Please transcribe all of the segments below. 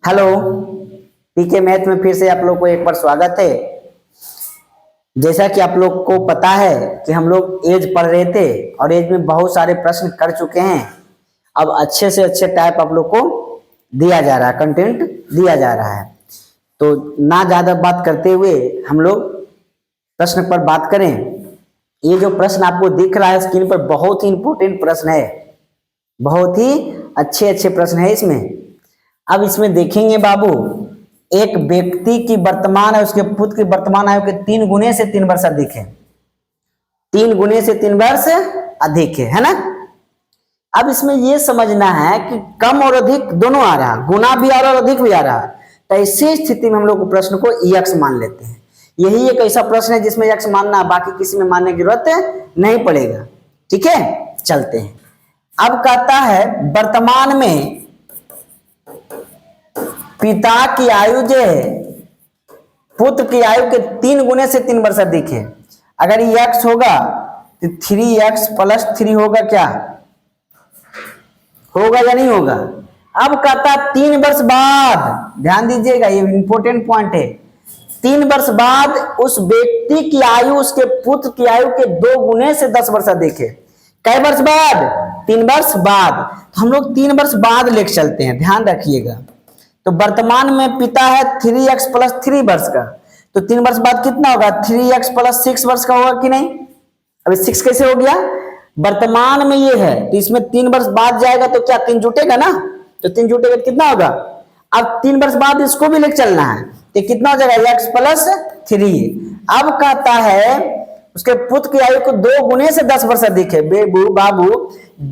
Hello, पीके math में फिर से आप लोग को एक बार स्वागत है। जैसा कि आप लोग को पता है कि हम लोग एज पढ़ रहे थे और एज में बहुत सारे प्रश्न कर चुके हैं। अब अच्छे से अच्छे टाइप आप लोग को दिया जा रहा है, कंटेंट दिया जा रहा है। तो ना ज्यादा बात करते हुए हम लोग प्रश्न पर बात करें। ये जो प्रश्न आपको दिख रहा है स्क्रीन पर, बहुत ही इंपॉर्टेंट प्रश्न है, बहुत ही अच्छे अच्छे प्रश्न है इसमें। अब इसमें देखेंगे बाबू, एक व्यक्ति की वर्तमान और उसके पुत्र की वर्तमान आयु के 3 गुने से 3 वर्ष अधिक है। 3 गुने से 3 वर्ष अधिक है ना। अब इसमें यह समझना है कि कम और अधिक दोनों आ रहा, गुना भी आ रहा और अधिक भी आ रहा। तो ऐसी स्थिति में हम लोग प्रश्न को यक्स मान लेते हैं। यही एक ऐसा प्रश्न है जिसमें यक्स मानना, बाकी किसी में मानने की जरूरत नहीं पड़ेगा। ठीक है, चलते हैं। अब कहता है वर्तमान में पिता की आयु जो है पुत्र की आयु के 3 गुने से 3 वर्ष अधिक है। अगर ये एक्स होगा तो 3x + 3 होगा, क्या होगा या नहीं होगा। अब कहता 3 वर्ष बाद, ध्यान दीजिएगा ये इंपॉर्टेंट पॉइंट है, 3 वर्ष बाद उस व्यक्ति की आयु उसके पुत्र की आयु के 2 गुने से 10 वर्ष अधिक है। कई वर्ष बाद? 3 वर्ष बाद। तो हम लोग 3 वर्ष बाद लेके चलते हैं, ध्यान रखिएगा। तो वर्तमान में पिता है 3x + 3 वर्ष का, तो 3 वर्ष बाद कितना होगा? 3x + 6 वर्ष का होगा कि नहीं। अभी 6 कैसे हो गया? वर्तमान में ये है तो इसमें 3 वर्ष बाद जाएगा तो क्या 3 जुटेगा ना, तो 3 जुटेगा तो कितना होगा। अब 3 वर्ष बाद इसको भी लेके चलना है तो कितना हो जाएगा? x + 3। अब कहता है उसके पुत्र की आयु को 2 गुने से 10 वर्ष अधिक है। बाबू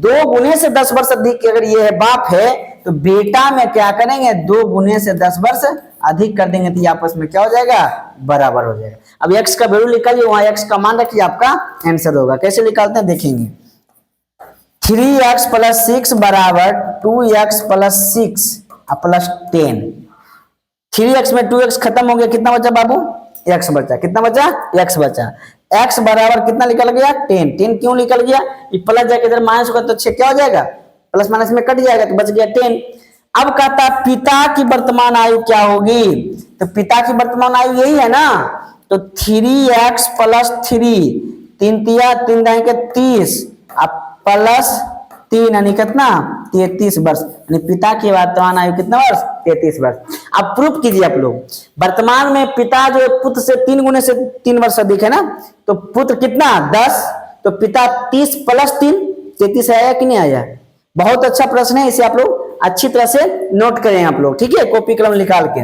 2 गुने से 10 वर्ष अधिक अगर ये है बाप है, तो बेटा में क्या करेंगे? 2 गुने से 10 वर्ष अधिक कर देंगे तो आपस में क्या हो जाएगा? बराबर हो जाएगा। अब x का वैल्यू निकालिए, वहां x का मान रखिए, आपका आंसर होगा। कैसे निकालते हैं देखेंगे। 3x + 6 = 2x + 6 + 10। 3x में 2x खत्म हो गया, कितना बचा बाबू? x बचा। कितना बचा? x बचा। x बराबर कितना निकल गया? 10। 10 क्यों निकल गया? ये प्लस जाके इधर माइनस होगा तो 6 क्या हो जाएगा? प्लस माइनस में कट जाएगा तो बच गया 10। अब कहता पिता की वर्तमान आयु क्या होगी? तो पिता की वर्तमान आयु यही है ना, तो 3x + 3, 3 तिया 3 दाएं के 30 अब +3 यानी कितना? 33 वर्ष। यानी पिता की वर्तमान आयु कितना वर्ष? 33 वर्ष। अब प्रूफ कीजिए आप लोग। वर्तमान में पिता जो पुत्र से 3 गुने से 3 वर्ष अधिक है ना, तो पुत्र कितना? 10, तो पिता 30 + 3 33 आया कि नहीं आया? बहुत अच्छा प्रश्न है, इसे आप लोग अच्छी तरह से नोट करें आप लोग, ठीक है, कॉपी कलम निकाल के।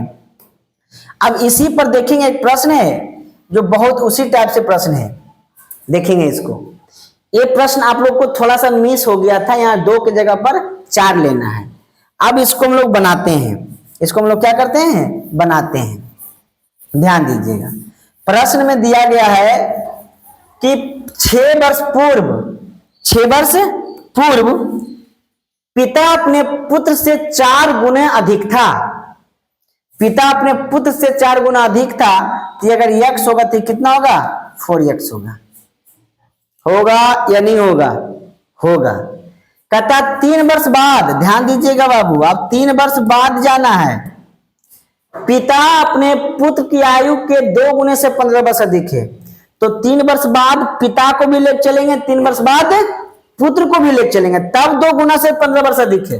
अब इसी पर देखेंगे एक प्रश्न है जो बहुत उसी टाइप से प्रश्न है, देखेंगे इसको। ये प्रश्न आप लोग को थोड़ा सा मिस हो गया था, यहाँ 2 की जगह पर 4 लेना है। अब इसको हम लोग बनाते हैं, इसको हम लोग क्या करते हैं? बनाते हैं। ध्यान दीजिएगा, प्रश्न में दिया गया है कि 6 वर्ष पूर्व पिता अपने पुत्र से 4 गुने अधिक था। पिता अपने पुत्र से 4 गुना अधिक था, तो अगर x होगा तो कितना होगा? 4x होगा। होगा या नहीं होगा? होगा। कहता 3 वर्ष बाद, ध्यान दीजिएगा बाबू, अब 3 वर्ष बाद जाना है। पिता अपने पुत्र की आयु के 2 गुने से 15 वर्ष अधिक है, तो 3 वर्ष बाद पिता को भी ले चलेंगे, 3 वर्ष बाद पुत्र को भी ले चलेंगे, तब 2 गुना से 15 वर्ष अधिक है।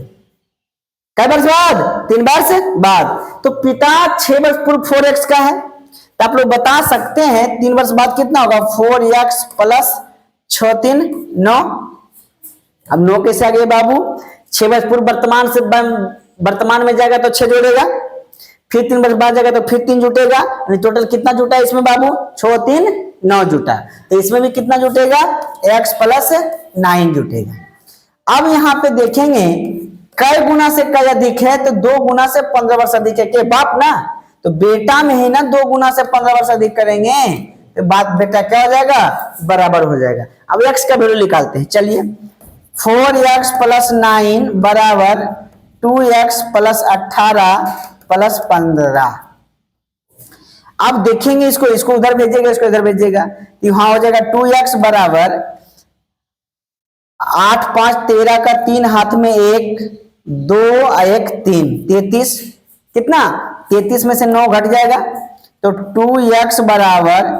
कई वर्ष बाद? 3 वर्ष बाद। तो पिता 6 वर्ष पूर्व 4x का है, तो आप लोग बता सकते हैं 3 वर्ष बाद कितना होगा? 4x + 6 3 9। अब 9 कैसे आ गए बाबू? 6 वर्ष पूर्व वर्तमान में जाएगा तो 6 जोड़ेगा, फिर 3 वर्ष बाद जाएगा तो फिर 3 जुटेगा, टोटल कितना जुटा है इसमें बाबू? 6 3 9 जुटा। तो इसमें भी कितना जुटेगा? x + 9 जुटेगा। अब यहाँ पे देखेंगे कई गुना से कई अधिक है, तो 2 गुना से 15 वर्ष अधिक है। के बाप ना, तो बेटा में ही ना 2 गुना से 15 वर्ष अधिक करेंगे तो बात बेटा क्या हो जाएगा? बराबर हो जाएगा। अब x का वैल्यू निकालते हैं, चलिए। 4x + 9 = 2x + 18 + 15। अब देखेंगे इसको उधर भेजेगा, इसको इधर भेजेगा, तो यहां हो जाएगा 2x = 8 5 13 का 3 हाथ में 1 2 1 3 33 कितना 33 में से 9 घट जाएगा तो 2x बराबर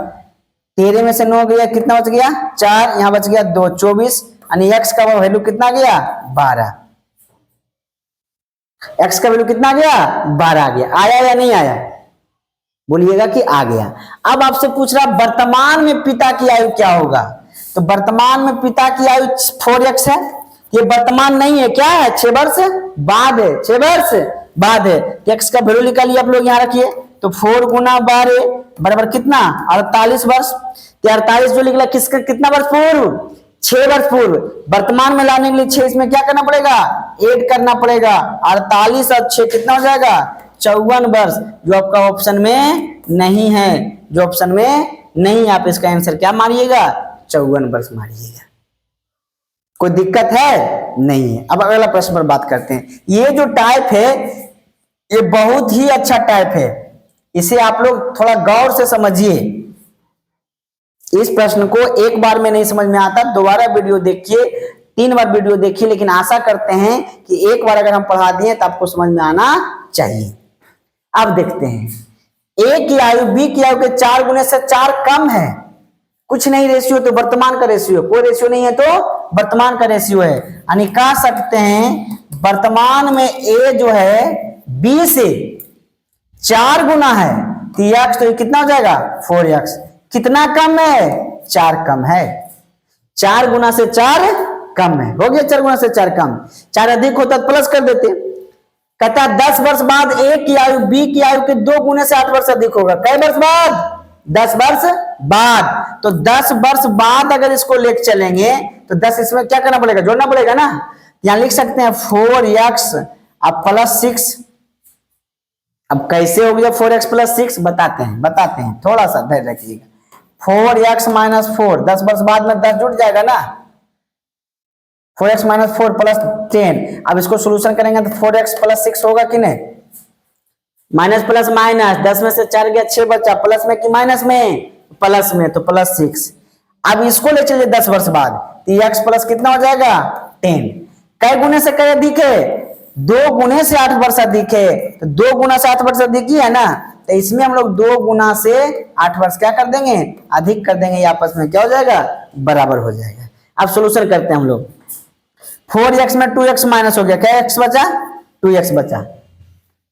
13 में से 9 गया कितना बच गया 4, यहां बच गया 2, 24 यानी x का वैल्यू कितना गया 12। x का वैल्यू कितना गया 12 आ गया। आया या नहीं आया, बोलिएगा कि आ गया। अब आपसे पूछ रहा वर्तमान में पिता की आयु क्या होगा, तो वर्तमान में पिता की आयु 4x है। ये वर्तमान नहीं है, क्या है 6 वर्ष बाद है, 6 वर्ष बाद है। x का वैल्यू निकालिए आप लोग, यहां रखिए तो 4 गुना 12 बराबर कितना 48 वर्ष। 48 जो निकला किसका कितना वर्ष पूर्व 6 वर्ष पूर्व। वर्तमान में लाने के लिए 6 इसमें क्या करना पड़ेगा ऐड करना पड़ेगा। 48 और 6 कितना हो जाएगा 54 वर्ष, जो आपका ऑप्शन में नहीं है, जो ऑप्शन में नहीं। आप इसका आंसर क्या मारिएगा 54 वर्ष मारिएगा। कोई दिक्कत है नहीं है। अब अगला प्रश्न पर बात करते हैं। ये जो टाइप है ये बहुत ही अच्छा टाइप है, इसे आप लोग थोड़ा गौर से समझिए। इस प्रश्न को एक बार में नहीं समझ में आता, दोबारा वीडियो देखिए, 3 बार वीडियो देखिए, लेकिन आशा करते हैं कि एक बार अगर हम पढ़ा दिए तो आपको समझ में आना चाहिए। अब देखते हैं, ए की आयु बी की आयु के 4 गुने से 4 कम है, कुछ नहीं रेशियो तो वर्तमान का रेशियो, कोई रेशियो नहीं है तो वर्तमान का रेशियो है। यानी कह सकते हैं वर्तमान में ए जो है बी से 4 गुना है तो x तो कितना हो जाएगा 4x। कितना कम है 4 कम है, 4 गुना से 4 कम है, हो गया 4 गुना से 4 कम। 4 अधिक होता तो प्लस कर देते। कहता 10 वर्ष बाद ए की आयु बी की आयु के 2 गुने से 8 वर्ष अधिक होगा। कई वर्ष बाद 10 वर्ष बाद। तो 10 वर्ष बाद अगर इसको लेके चलेंगे तो 10 इसमें क्या करना पड़ेगा जोड़ना पड़ेगा ना। यहां लिख सकते हैं 4x अब प्लस 6। अब कैसे हो गया 4x प्लस 6 बताते हैं, थोड़ा सा धैर्य रखिएगा। 4x माइनस 4 10 वर्ष बाद में 10 जुड़ जाएगा ना, 4x माइनस 4 प्लस 10। अब इसको सोल्यूशन करेंगे तो 4x प्लस 6 होगा कि नहीं। माइनस प्लस माइनस 10 में से 4 गया 6 बचा, प्लस में कि माइनस में प्लस में, तो प्लस 6। अब इसको ले चलिए 10 वर्ष बाद तो x प्लस कितना हो जाएगा 10। कई गुने से कई अधिक है 2 गुने से 8 वर्ष अधिक है, तो 2 गुना से 8 वर्ष अधिक ही है ना, तो इसमें हम लोग 2 गुना से 8 वर्ष क्या कर देंगे अधिक कर देंगे, आपस में क्या हो जाएगा बराबर हो जाएगा। अब सोल्यूशन करते हैं हम लोग। 4x में 2x माइनस हो गया, क्या x बचा 2x बचा,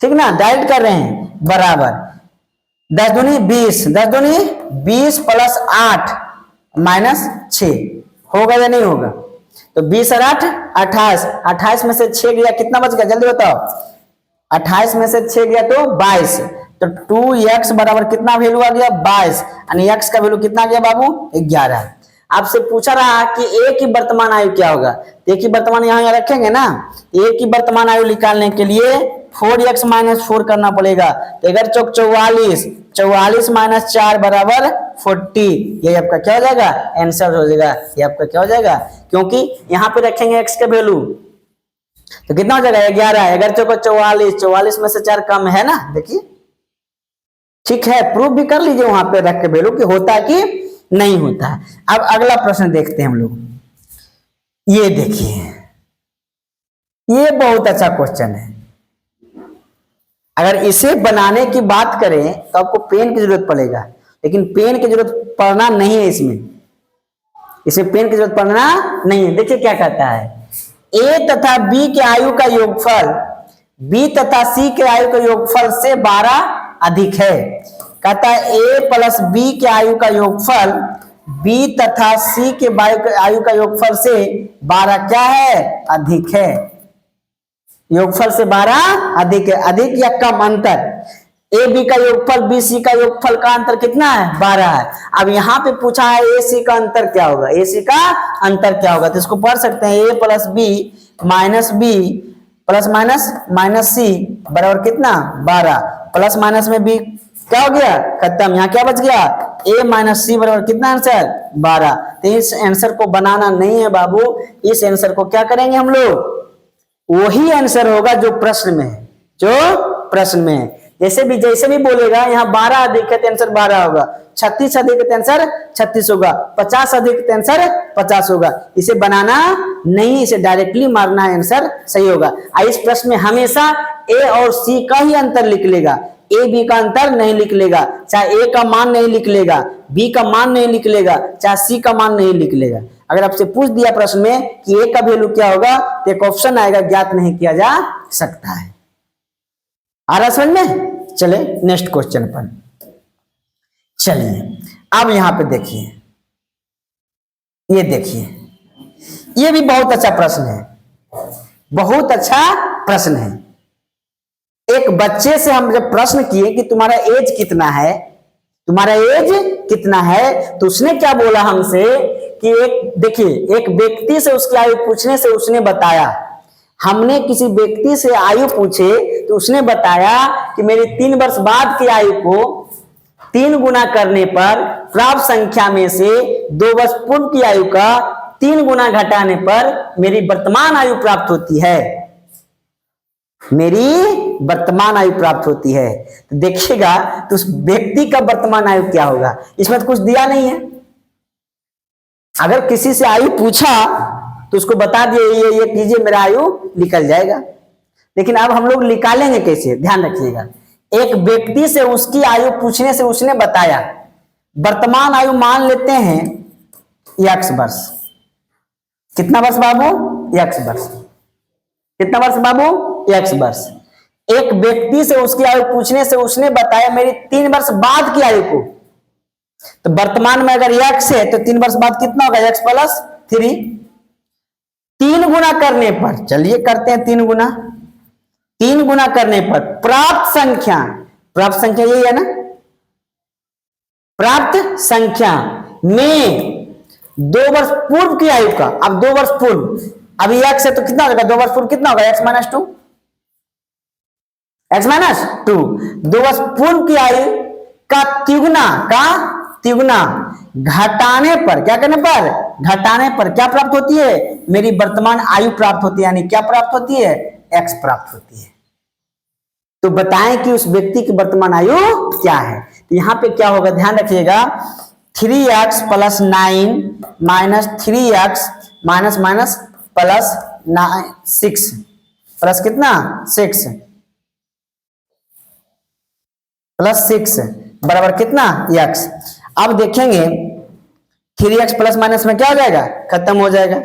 ठीक ना, डायरेक्ट कर रहे हैं बराबर 10 दूनी 20, 10 दूनी 20 प्लस 8 माइनस 6 होगा या नहीं होगा। तो 20 और 8 28, 28 में से 6 गया कितना बच गया जल्दी बताओ। 28 में से 6 गया तो 22, तो 2x बराबर कितना वैल्यू आ गया 22, यानी x का वैल्यू कितना गया बाबू 11। आपसे पूछा रहा कि ए की वर्तमान आयु क्या होगा, तो ए की वर्तमान यहाँ रखेंगे ना, ए की वर्तमान आयु निकालने के लिए 4x माइनस 4 करना पड़ेगा। तो 11 चौक 44, 44 माइनस 4 बराबर 40। ये आपका क्या हो जाएगा आंसर हो जाएगा, ये आपका क्या हो जाएगा, क्योंकि यहाँ पे रखेंगे x का वैल्यू तो कितना हो जाएगा 11। 11 चौक 44, 44 में से 4 कम है ना, देखिए ठीक है, प्रूफ भी कर लीजिए वहां पे रख के वैल्यू कि होता कि नहीं होता है। अब अगला प्रश्न देखते हैं हम लोग। ये देखिए, ये बहुत अच्छा क्वेश्चन है। अगर इसे बनाने की बात करें तो आपको पेन की जरूरत पड़ेगा, लेकिन पेन की जरूरत पड़ना नहीं है इसमें पेन की जरूरत पड़ना नहीं है। देखिए क्या कहता है, ए तथा बी के आयु का योगफल बी तथा सी के आयु का योगफल से 12 अधिक है। कहता है ए प्लस बी के आयु का योगफल बी तथा सी के आयु का योगफल से 12 क्या है अधिक है। योगफल से 12 अधिक है, अधिक या कम अंतर। ए बी का योगफल बी सी का योगफल का अंतर कितना है 12 है। अब यहाँ पे पूछा है ए सी का अंतर क्या होगा, ए सी का अंतर क्या होगा, तो इसको पढ़ सकते हैं A plus B minus B plus minus minus C बराबर कितना 12, प्लस माइनस में बी क्या हो गया खत्म, यहाँ क्या बच गया a माइनस सी बराबर कितना आंसर 12। तो इस आंसर को बनाना नहीं है बाबू, इस आंसर को क्या करेंगे हम लोग, वही आंसर होगा जो प्रश्न में है, जो प्रश्न में है। जैसे भी बोलेगा, यहाँ 12 अधिक है तो आंसर 12 होगा, 36 अधिक है तो आंसर 36 होगा, 50 अधिक है तो आंसर 50 होगा। इसे बनाना नहीं, इसे डायरेक्टली मारना है, आंसर सही होगा। इस प्रश्न में हमेशा ए और सी का ही अंतर लिख लेगा, ए बी का अंतर नहीं लिख लेगा, चाहे ए का मान नहीं लिख लेगा, बी का मान नहीं लिख लेगा, चाहे सी का मान नहीं लिख लेगा। अगर आपसे पूछ दिया प्रश्न में कि ए का वैल्यू क्या होगा तो एक ऑप्शन आएगा, ज्ञात नहीं किया जा सकता है। आ रहा समझ में? चले नेक्स्ट क्वेश्चन पर चलिए। अब यहां पे देखिए, ये देखिए, ये भी बहुत अच्छा प्रश्न है, बहुत अच्छा प्रश्न है। एक बच्चे से हम जब प्रश्न किए कि तुम्हारा एज कितना है, तुम्हारा एज कितना है, तो उसने क्या बोला हमसे कि एक व्यक्ति से उसकी आयु पूछने से उसने बताया, हमने किसी व्यक्ति से आयु पूछे तो उसने बताया कि मेरी 3 वर्ष बाद की आयु को 3 गुना करने पर प्राप्त संख्या में से 2 वर्ष पूर्व की आयु का 3 गुना घटाने पर मेरी वर्तमान आयु प्राप्त होती है, मेरी वर्तमान आयु प्राप्त होती है। तो देखिएगा तो उस व्यक्ति का वर्तमान आयु क्या होगा, इसमें तो कुछ दिया नहीं है। अगर किसी से आयु पूछा तो उसको बता दिए ये कीजिए, मेरा आयु निकल जाएगा। लेकिन अब हम लोग निकालेंगे कैसे, ध्यान रखिएगा। एक व्यक्ति से उसकी आयु पूछने से उसने बताया, वर्तमान आयु मान लेते हैं x वर्ष। कितना वर्ष बाबू? x वर्ष। कितना वर्ष बाबू? x वर्ष। एक व्यक्ति से उसकी आयु पूछने से उसने बताया मेरी 3 वर्ष बाद की आयु को, तो वर्तमान में अगर x है तो 3 वर्ष बाद कितना होगा, x प्लस 3। 3 गुना करने पर, चलिए करते हैं 3 गुना। 3 गुना करने पर प्राप्त संख्या, प्राप्त संख्या यही है ना, प्राप्त संख्या में 2 वर्ष पूर्व की आयु का, अब 2 वर्ष पूर्व, अभी x है तो कितना होगा, 2 वर्ष पूर्व कितना होगा, x माइनस 2, x माइनस 2। 2 वर्ष पूर्व की आयु का तिगुना घटाने पर, क्या करने पर, घटाने पर क्या प्राप्त होती है, मेरी वर्तमान आयु प्राप्त होती है, यानी क्या प्राप्त होती है, x प्राप्त होती है। तो बताएं कि उस व्यक्ति की वर्तमान आयु क्या है। तो यहां पे क्या होगा, ध्यान रखिएगा, 3x plus 9 minus 3x minus minus plus 6 plus कितना, 6 प्लस 6 बराबर कितना, x। अब देखेंगे 3x प्लस माइनस में क्या हो जाएगा, खत्म हो जाएगा,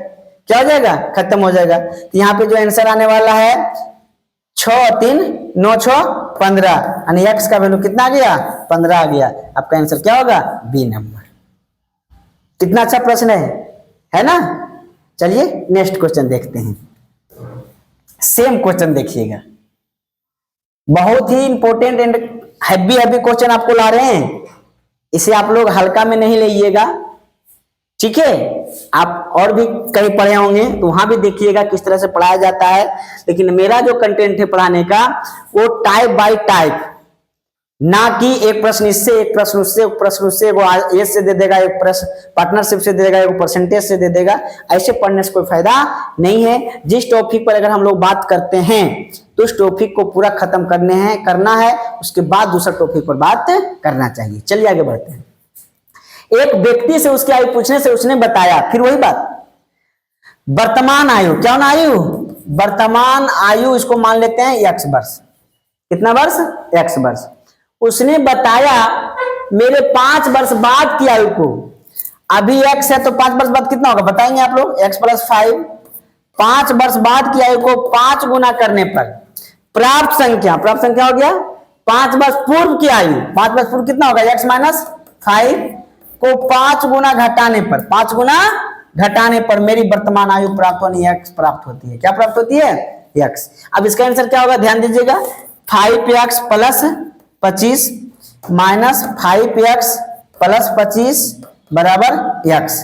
क्या हो जाएगा, खत्म हो जाएगा। तो यहाँ पे जो आंसर आने वाला है 6 और 3 9 6 15, यानी x का वैल्यू कितना आ गया, 15 आ गया। आपका आंसर क्या होगा, बी नंबर। कितना अच्छा प्रश्न है ना। चलिए नेक्स्ट क्वेश्चन देखते हैं। सेम क्वेश्चन देखिएगा, बहुत ही इंपॉर्टेंट एंड हैवी क्वेश्चन आपको ला रहे हैं, इसे आप लोग हल्का में नहीं लीजिएगा, ठीक है। आप और भी कहीं पढ़े होंगे तो वहां भी देखिएगा किस तरह से पढ़ाया जाता है, लेकिन मेरा जो कंटेंट है पढ़ाने का वो टाइप बाय टाइप, ना कि एक प्रश्न इससे, एक प्रश्न उससे, एक प्रश्न उससे, वो एस से दे देगा, एक प्रश्न पार्टनरशिप से दे देगा, एक परसेंटेज से दे देगा। ऐसे पढ़ने से कोई फायदा नहीं है। जिस टॉपिक पर अगर हम लोग बात करते हैं तो उस टॉपिक को पूरा खत्म करना है, उसके बाद दूसरा टॉपिक पर बात करना चाहिए। चलिए आगे बढ़ते हैं। एक व्यक्ति से उसकी आयु पूछने से उसने बताया, फिर वही बात, वर्तमान आयु, क्या ना आयु, वर्तमान आयु, इसको मान लेते हैं x वर्ष। कितना वर्ष, x वर्ष। उसने बताया मेरे 5 वर्ष बाद की आयु को, अभी x है तो 5 वर्ष बाद कितना होगा बताएंगे आप लोग, x प्लस 5। 5 वर्ष बाद की आयु को 5 गुना करने पर प्राप्त संख्या हो गया 5 वर्ष पूर्व की आयु, 5 वर्ष पूर्व कितना होगा, x माइनस 5 को 5 गुना घटाने पर, 5 गुना घटाने पर मेरी वर्तमान आयु प्राप्त होनी x प्राप्त होती है। क्या प्राप्त होती है, x। अब इसका आंसर क्या होगा, ध्यान दीजिएगा, 5x plus 25 minus 5x plus 25 बराबर x।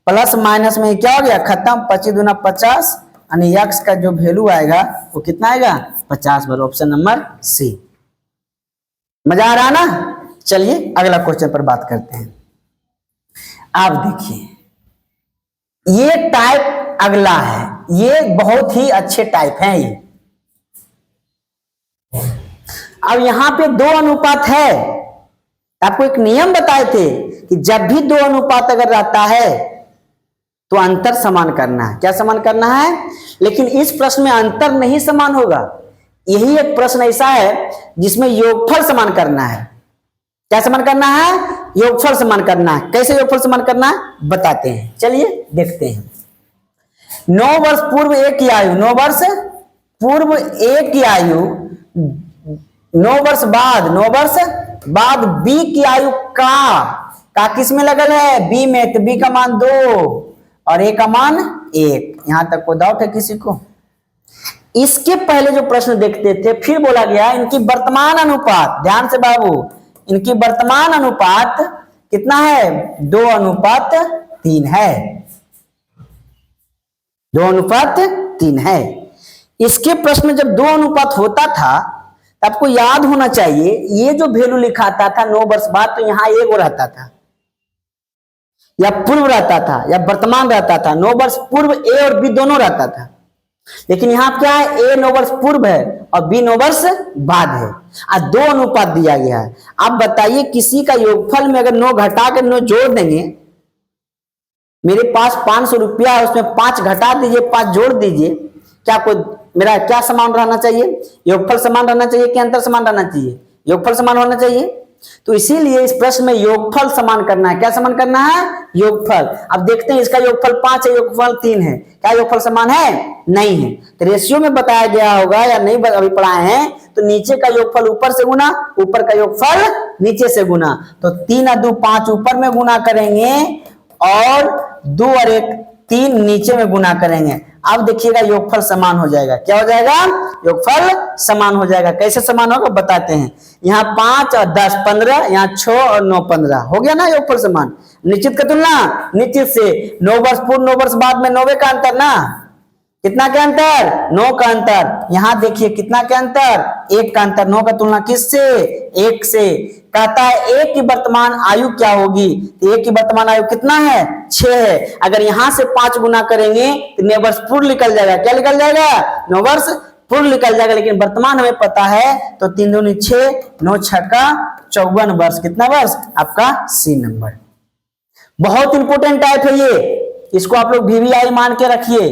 प्लस माइनस में क्या हो गया, खत्म, 25 दूना 50, यानी x का जो वैल्यू आएगा वो कितना आएगा, 50 बराबर ऑप्शन नंबर सी। मजा आ रहा है ना। चलिए अगला क्वेश्चन पर बात करते हैं। आप देखिए, ये टाइप अगला है, ये बहुत ही अच्छे टाइप हैं। ये अब यहां पे 2 अनुपात है, आपको एक नियम बताए थे कि जब भी 2 अनुपात अगर रहता है तो अंतर समान करना है। क्या समान करना है? लेकिन इस प्रश्न में अंतर नहीं समान होगा। यही एक प्रश्न ऐसा है जिसमें योगफल समान करना है। क्या समान करना है? योगफल समान करना है। कैसे योगफल समान करना है बताते हैं, चलिए देखते हैं। 9 वर्ष पूर्व ए की आयु, 9 वर्ष पूर्व ए की आयु 9 वर्ष बाद, 9 वर्ष बाद बी की आयु का किस में लगल है? बी में। तो बी का मान 2 और ए का मान 1। यहां तक को डाउट है किसी को? इसके पहले जो प्रश्न देखते थे फिर बोला गया इनकी वर्तमान अनुपात, ध्यान से बाबू, इनकी वर्तमान अनुपात कितना है? 2:3 है। 2:3 है। इसके प्रश्न में जब 2 अनुपात होता था तो आपको याद होना चाहिए ये जो वैल्यू लिखाता था 9 वर्ष बाद, तो यहां एक रहता था या पूर्व रहता था या वर्तमान रहता था। 9 वर्ष पूर्व ए और बी दोनों रहता था, लेकिन यहां क्या है? ए 9 वर्ष पूर्व है और बी 9 वर्ष बाद है। आज 2 अनुपात दिया गया है। आप बताइए किसी का योगफल में अगर 9 घटा कर 9 जोड़ देंगे, मेरे पास 500 रुपया है, उसमें 5 घटा दीजिए, 5 जोड़ दीजिए, क्या कोई मेरा क्या समान रहना चाहिए? योगफल समान रहना चाहिए कि अंतर समान रहना चाहिए? योगफल समान होना चाहिए। तो इसीलिए इस प्रश्न में योगफल समान करना है। क्या समान करना है? योगफल। अब देखते हैं, इसका योगफल 5 है, योगफल 3 है, क्या योगफल समान है? नहीं है। तो रेशियो में बताया गया होगा या नहीं अभी पढ़ाए हैं, तो नीचे का योगफल ऊपर से गुना, ऊपर का योगफल नीचे से गुना। तो 3 और 2 5 ऊपर में गुना करेंगे और 2 और 1 3 नीचे में गुना करेंगे। अब देखिएगा योगफल समान हो जाएगा। क्या हो जाएगा? योगफल समान हो जाएगा। कैसे समान होगा बताते हैं। यहाँ 5 और 10 15, यहाँ 6 और 9 15, हो गया ना योगफल समान। निश्चित का तुलना निश्चित से। 9 वर्ष पूर्व 9 वर्ष बाद में 9 का अंतर ना, कितना का अंतर? 9 का अंतर। यहां देखिए कितना का अंतर? 1 का अंतर। 9 का तुलना किससे? 1 से। कहता है ए की वर्तमान आयु क्या होगी? तो ए की वर्तमान आयु कितना है? 6 है। अगर यहां से 5 गुना करेंगे तो 9 वर्ष पूर्व निकल जाएगा। क्या निकल जाएगा? 9 वर्ष पूर्व निकल जाएगा। लेकिन वर्तमान हमें पता है, तो 3 दूनी 6, 9 छक्का 54 वर्ष। कितना वर्ष? आपका सी नंबर। बहुत इंपोर्टेंट टाइप है ये, इसको आप लोग VVI मान के रखिए।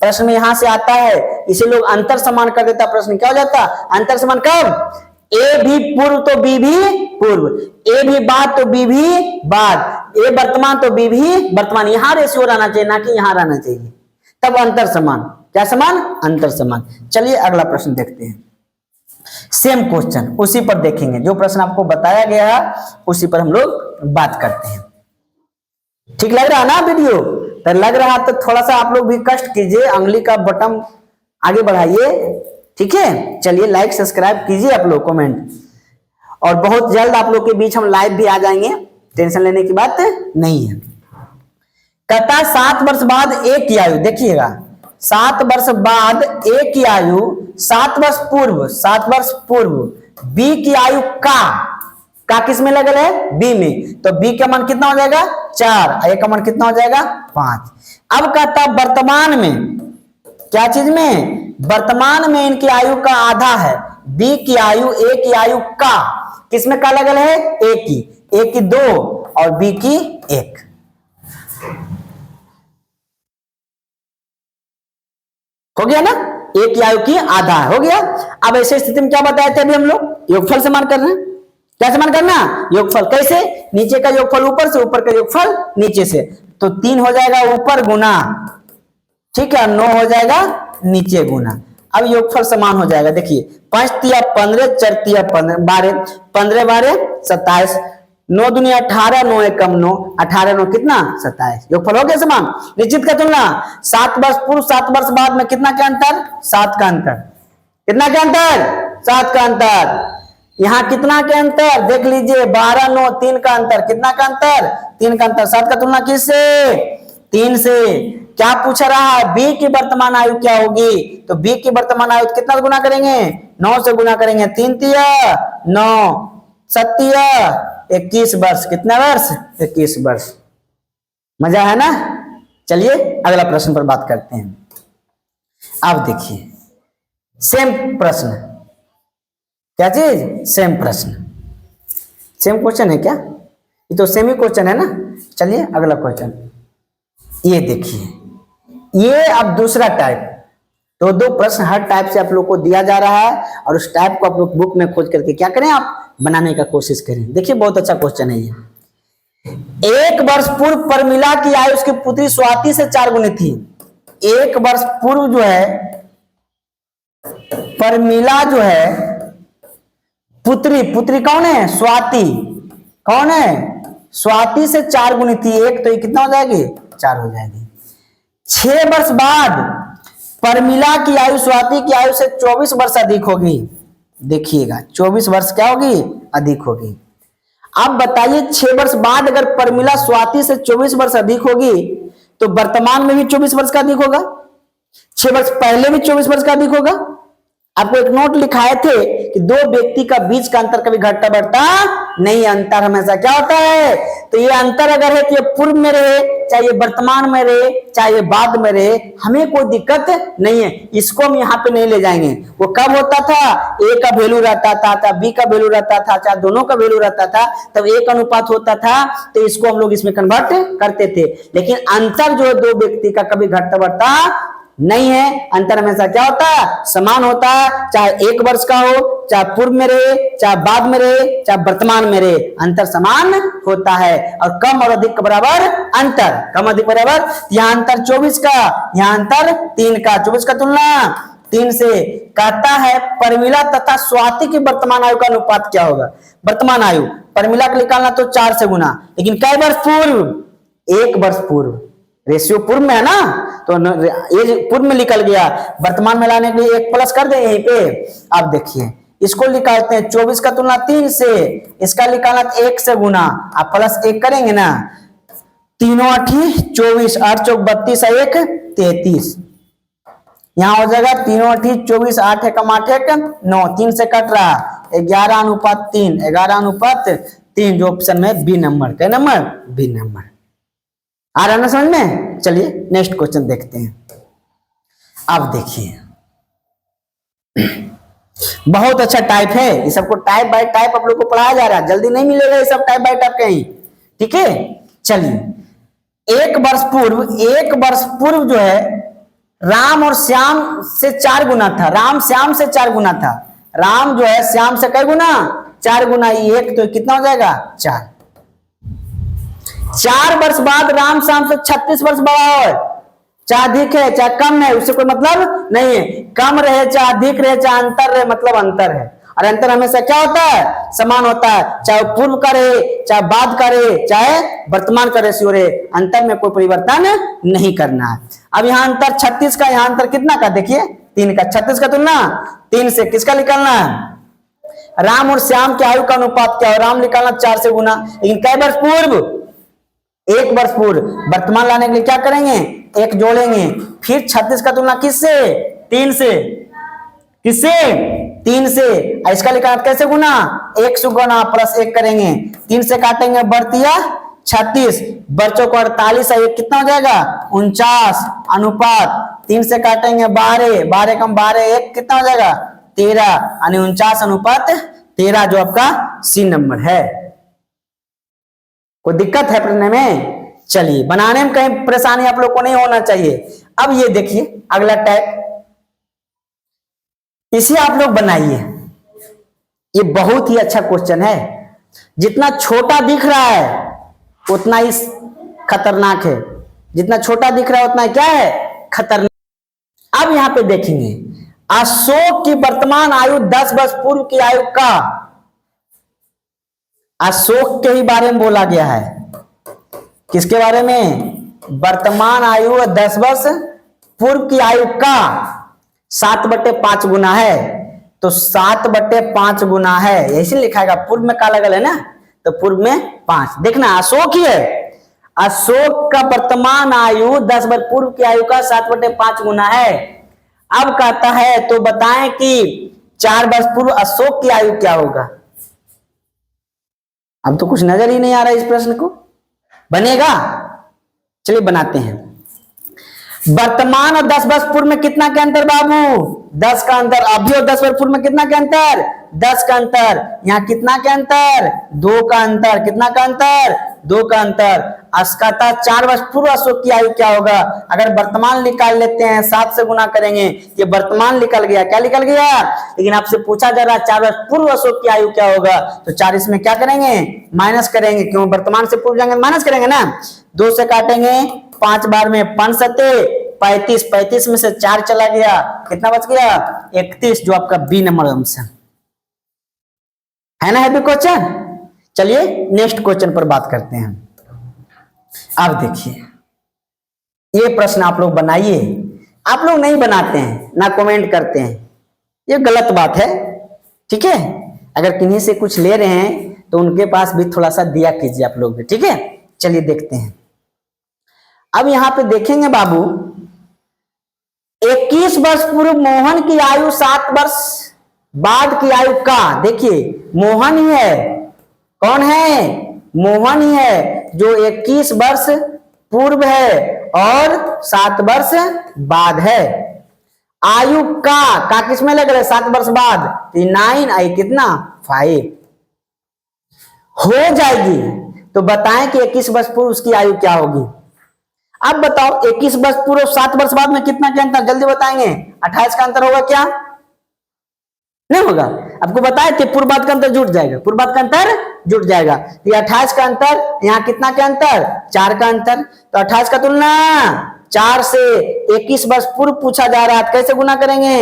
प्रश्न में यहां से आता है, इसे लोग अंतर समान कर देता। प्रश्न क्या हो जाता? अंतर समान कब? ए भी पूर्व तो बी भी पूर्व, ए भी बाद तो बी भी बाद, ए वर्तमान तो बी भी वर्तमान। यहां रेशियो रहना चाहिए, ना कि यहां रहना चाहिए, तब अंतर समान। क्या समान? अंतर समान। चलिए अगला प्रश्न देखते हैं। सेम क्वेश्चन उसी पर देखेंगे, जो प्रश्न आपको बताया गया है उसी पर हम लोग बात करते हैं। ठीक लग रहा है ना वीडियो? तो लग रहा तो थोड़ा सा आप लोग भी कष्ट कीजिए, अंगुली का बटन आगे बढ़ाइए, ठीक है। चलिए लाइक सब्सक्राइब कीजिए आप लोग, कमेंट, और बहुत जल्द आप लोग के बीच हम लाइव भी आ जाएंगे, टेंशन लेने की बात नहीं है। कहता 7 वर्ष बाद ए की आयु, देखिएगा 7 वर्ष बाद ए की आयु 7 वर्ष पूर्व, 7 वर्ष पूर्व बी की आयु का किस में लगल है? बी में। तो बी का मान कितना हो जाएगा? 4, ए का मान कितना हो जाएगा? 5। अब कहता वर्तमान में, क्या चीज में? वर्तमान में इनकी आयु का आधा है। बी की आयु ए की आयु का किसमें का लगल है? ए की 2 और बी की 1। हो गया ना? ए की आयु की आधा हो गया। अब ऐसे स्थिति में क्या बताए थे अभी हम लोग? योगफल समान करना है। क्या समान करना? योगफल। कैसे? नीचे का योगफल ऊपर से, ऊपर का योगफल नीचे से। तो 3 हो जाएगा ऊपर गुना, ठीक है, 9 हो जाएगा नीचे गुना। अब योगफल समान हो जाएगा। देखिए 5 तिया 15, 4 तिया 15, 12, 15 12 27, 9 दुनिया 18, 9 एकम 9, 18 9 कितना? 27। योगफल हो गया समान। निश्चित का तुलना 7 वर्ष पूर्व 7 वर्ष बाद में कितना का अंतर? 7 का अंतर। कितना का अंतर? 7 का अंतर। यहां कितना के अंतर देख लीजिए, 12 9 3 का अंतर। कितना का अंतर? 3 का अंतर। 7 का तुलना किससे? 3 से। क्या पूछ रहा है? बी की वर्तमान आयु क्या होगी? तो बी की वर्तमान आयु कितना गुना करेंगे? 9 से गुना करेंगे। 3 तिया 9, 7 तिया 21 वर्ष। कितना वर्ष? 21 वर्ष। मजा है ना? चलिए अगला प्रश्न पर बात करते हैं। अब देखिए सेम प्रश्न, क्या चीज? सेम प्रश्न, सेम क्वेश्चन है क्या? ये तो सेम ही क्वेश्चन है ना। चलिए अगला क्वेश्चन ये देखिए, ये अब दूसरा टाइप, तो दो प्रश्न हर टाइप से आप लोग को दिया जा रहा है और उस टाइप को आप लोग बुक में खोज करके क्या करें, आप बनाने का कोशिश करें। देखिए बहुत अच्छा क्वेश्चन है ये। 1 वर्ष पूर्व परमिला की आयु उसकी पुत्री स्वाति से 4 गुनी थी। 1 वर्ष पूर्व जो है परमिला जो है पुत्री, पुत्री कौन है? स्वाति। कौन है? स्वाति से 4 गुनी थी। एक तो ये कितना हो जाएगी? 4 हो जाएगी। 6 वर्ष बाद परमिला की आयु स्वाति की आयु से 24 वर्ष अधिक होगी। देखिएगा 24 वर्ष क्या होगी? अधिक होगी। अब बताइए 6 वर्ष बाद अगर परमिला स्वाति से 24 वर्ष अधिक होगी तो वर्तमान में भी 24 वर्ष का अधिक होगा, 6 वर्ष पहले भी 24 वर्ष का अधिक होगा। आपको एक नोट लिखाए थे कि दो व्यक्ति का बीच का अंतर कभी घटता बढ़ता नहीं, अंतर हमेशा क्या होता है? तो ये अंतर अगर है तो ये पूर्व में रहे, चाहे ये वर्तमान में रहे, चाहे ये बाद में रहे, हमें कोई दिक्कत नहीं है। इसको हम यहाँ पे नहीं ले जाएंगे। वो कब होता था? ए का वैल्यू रहता था, चाहे बी का वैल्यू रहता था, चाहे दोनों का वैल्यू रहता था, तब एक अनुपात होता था, तो इसको हम लोग इसमें कन्वर्ट करते थे। लेकिन अंतर जो है दो व्यक्ति का कभी घटता बढ़ता नहीं है। अंतर हमेशा क्या होता है? समान होता है, चाहे 1 वर्ष का हो, चाहे पूर्व में रहे, चाहे बाद में रहे, चाहे वर्तमान में रहे, अंतर समान होता है। और कम और अधिक बराबर अंतर, कम अधिक बराबर, यहाँ अंतर 24 का, यहाँ अंतर 3 का। 24 का तुलना 3 से। कहता है परमिला तथा स्वाति की वर्तमान आयु का अनुपात क्या होगा? वर्तमान आयु परमिला को निकालना तो 4 से गुना, लेकिन कई वर्ष पूर्व? 1 वर्ष पूर्व। रेशियो पूर्व में है ना, तो ये पूर्व में निकल गया, वर्तमान में लाने के लिए 1 प्लस कर दे यहीं पे। अब देखिए इसको निकालते हैं 24 का तुलना 3 से, इसका निकालना 1 से गुना, आप प्लस 1 करेंगे ना, 3 8 24, 8 चौक 32, 1 33, यहां हो जाएगा 3 8 24, 8 एकम 8 1 9, 3 से कट रहा 11:3, 11:3, जो ऑप्शन में बी नंबर, क्या नंबर? B number. आ रहा ना समझ में? चलिए नेक्स्ट क्वेश्चन देखते हैं। अब देखिए बहुत अच्छा टाइप है, ये सबको टाइप बाय टाइप आप लोग को पढ़ाया जा रहा है, जल्दी नहीं मिलेगा ये सब टाइप बाय टाइप कहीं, ठीक है। चलिए 1 वर्ष पूर्व जो है राम और श्याम से 4 गुना था। राम श्याम से 4 गुना था। राम जो है श्याम से कई गुना? 4 गुना। एक तो कितना हो जाएगा? 4। 4 वर्ष बाद राम श्याम से 36 वर्ष बड़ा है, चाहे अधिक है चाहे कम है, उससे कोई मतलब नहीं है। कम रहे चाहे अधिक रहे चाहे अंतर रहे, मतलब अंतर है। और अंतर हमेशा क्या होता है? समान होता है, चाहे पूर्व का रहे, चाहे बाद का रहे, चाहे वर्तमान का रेशियो रहे, अंतर में कोई परिवर्तन नहीं करना है। अब यहाँ अंतर 36 का, यहाँ अंतर कितना का? देखिए 3 का। 36 का तुलना 3 से किसका निकालना है? राम और श्याम की आयु का अनुपात क्या हो? राम निकालना 4 से गुना, लेकिन कई वर्ष पूर्व? 1 वर्ष पूर्व। वर्तमान लाने के लिए क्या करेंगे? 1 जोड़ेंगे, फिर 36 का तुलना किससे? 3 से। किससे? 3 से। इसका निकाल कैसे गुना? 1 से गुना प्लस 1 करेंगे, 3 से काटेंगे बढ़तिया 36, बच्चों को 48 है, कितना हो जाएगा? 49 अनुपात 3 से काटेंगे 12, 12 कम 12, 1 कितना हो जाएगा? 13, यानी 49 अनुपात 13 जो आपका सी नंबर है। कोई दिक्कत है पढ़ने में? चलिए बनाने में कहीं परेशानी आप लोग को नहीं होना चाहिए। अब ये देखिए अगला टाइप, इसे आप लोग बनाइए। ये बहुत ही अच्छा क्वेश्चन है। जितना छोटा दिख रहा है उतना ही खतरनाक है, जितना छोटा दिख रहा है उतना क्या है? खतरनाक। अब यहां पे देखेंगे अशोक की वर्तमान आयु 10 वर्ष पूर्व की आयु का, अशोक के ही बारे में बोला गया है। किसके बारे में? वर्तमान आयु 10 वर्ष पूर्व की आयु का 7/5 गुना है, तो 7/5 गुना है, ऐसे लिखाएगा। पूर्व में का लगल है ना, तो पूर्व में 5। देखना अशोक ही है, अशोक का वर्तमान आयु 10 वर्ष पूर्व की आयु का 7/5 गुना है। अब कहता है तो बताएं कि 4 वर्ष पूर्व अशोक की आयु क्या होगा? अब तो कुछ नजर ही नहीं आ रहा इस प्रश्न को, बनेगा? चलिए बनाते हैं। वर्तमान और 10 वर्ष पूर्व में कितना के अंतर बाबू? 10 का अंतर, अभी और 10 पर पूर्व में कितना का अंतर, 10 का अंतर, यहाँ कितना का अंतर, 2 का अंतर, कितना का अंतर, 2 का अंतर। असकता 4 वर्ष पूर्व अशोक की आयु क्या होगा, अगर वर्तमान निकाल लेते हैं 7 से गुना करेंगे, ये वर्तमान निकल गया, क्या निकल गया, लेकिन आपसे पूछा जा रहा है 4 वर्ष पूर्व अशोक की आयु क्या होगा, तो 4 इसमें क्या करेंगे, माइनस करेंगे, क्यों वर्तमान से पूर्व जाएंगे माइनस करेंगे ना, 2 से काटेंगे, 5 बार में 5 सते 35, 35 में से 4 चला गया, कितना बच गया, 31, जो आपका बी नंबर ऑप्शन है ना। Happy question. चलिए नेक्स्ट क्वेश्चन पर बात करते हैं। अब देखिए ये प्रश्न आप लोग बनाइए, आप लोग नहीं बनाते हैं ना कमेंट करते हैं, ये गलत बात है, ठीक है। अगर किन्हीं से कुछ ले रहे हैं तो उनके पास भी थोड़ा सा दिया कीजिए आप लोग भी, ठीक है। चलिए देखते हैं। अब यहां पे देखेंगे बाबू, 21 वर्ष पूर्व मोहन की आयु 7 वर्ष बाद की आयु का, देखिए मोहन ही है, कौन है, मोहन ही है जो 21 वर्ष पूर्व है और 7 वर्ष बाद है। आयु का किस में लग रहा है, 7 वर्ष बाद, 9 आई कितना 5 हो जाएगी। तो बताएं कि 21 वर्ष पूर्व उसकी आयु क्या होगी। अब बताओ 21 वर्ष पूर्व 7 वर्ष बाद में कितना क्या अंतर, जल्दी बताएंगे। 28 का अंतर होगा क्या, नहीं होगा। आपको बताया कि पूर्व बाद का अंतर जुट जाएगा, पूर्व बाद का अंतर जुट जाएगा। ये 28 का अंतर, यहाँ कितना का अंतर, 4 का अंतर। तो 28 का तुलना 4 से 21 वर्ष पूर्व पूछा जा रहा है, कैसे गुना करेंगे,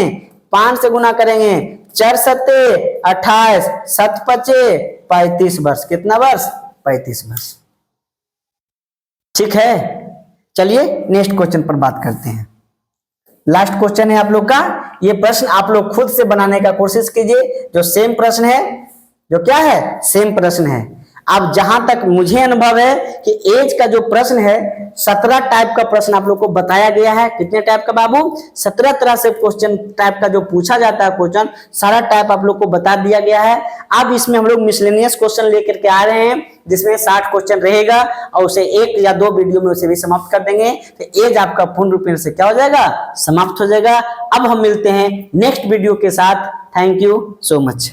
5 से गुना करेंगे, 4 सत्ते 28, 7 पचे 35 वर्ष, कितना वर्ष, 35 वर्ष, ठीक है। चलिए नेक्स्ट क्वेश्चन पर बात करते हैं। लास्ट क्वेश्चन है आप लोग का, ये प्रश्न आप लोग खुद से बनाने का कोशिश कीजिए, जो सेम प्रश्न है, जो क्या है, सेम प्रश्न है। अब जहां तक मुझे अनुभव है कि एज का जो प्रश्न है 17 टाइप का प्रश्न आप लोग को बताया गया है। कितने टाइप का बाबू, 17 तरह से क्वेश्चन टाइप का जो पूछा जाता है क्वेश्चन, सारा टाइप आप लोग को बता दिया गया है। अब इसमें हम लोग मिसलेनियस क्वेश्चन लेकर के आ रहे हैं, जिसमें 60 क्वेश्चन रहेगा और उसे 1 या 2 वीडियो में उसे भी समाप्त कर देंगे, तो एज आपका पूर्ण रूप से क्या हो जाएगा, समाप्त हो जाएगा। अब हम मिलते हैं नेक्स्ट वीडियो के साथ। Thank you so much.